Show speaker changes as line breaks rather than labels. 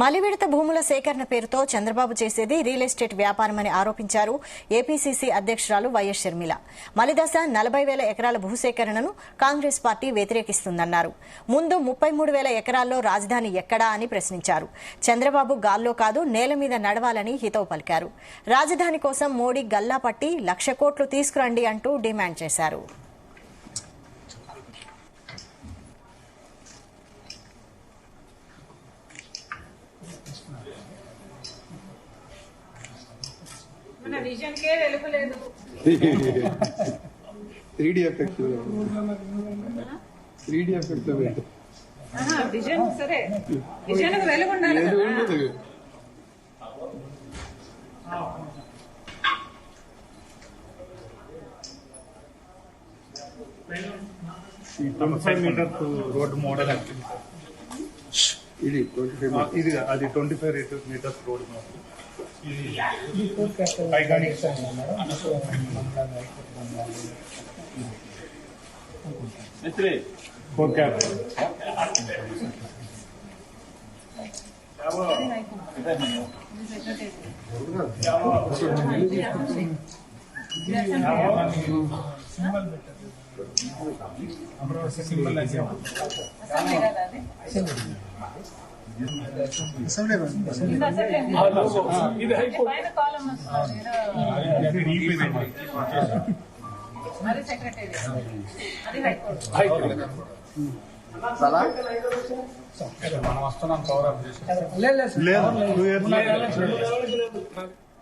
మలివిడత భూముల సేకరణ పేరుతో చంద్రబాబు చేసేది రియల్ ఎస్టేట్ వ్యాపారమని ఆరోపించారు ఏపీసీసీ అధ్యక్షురాలు వైఎస్ షర్మిల. మలిదశ 40,000 ఎకరాల భూసేకరణను కాంగ్రెస్ పార్టీ వ్యతిరేకిస్తుందన్నారు. ముందు 33,000 ఎకరాల్లో రాజధాని ఎక్కడా అని ప్రశ్నించారు. చంద్రబాబు గాల్లో కాదు నేల మీద నడవాలని హితవు పలికారు. రాజధాని కోసం మోడీ గల్లా పట్టి 1,00,000 కోట్లు తీసుకురండి అంటూ డిమాండ్ చేశారు.
మన విజన్ కే వెలుగులేదు.
3D ఎఫెక్ట్
విజన్ సరే, విజన్ వెలుగు ఉండాలి కదా.
ఈ 25 మీటర్స్ రోడ్ మోడల్
ఇది 25
ఇది అది 25 metres road model. Four cap మనం వస్తున్నాం కవర్ అప్ చేసి లేదు 2 ఇయర్స్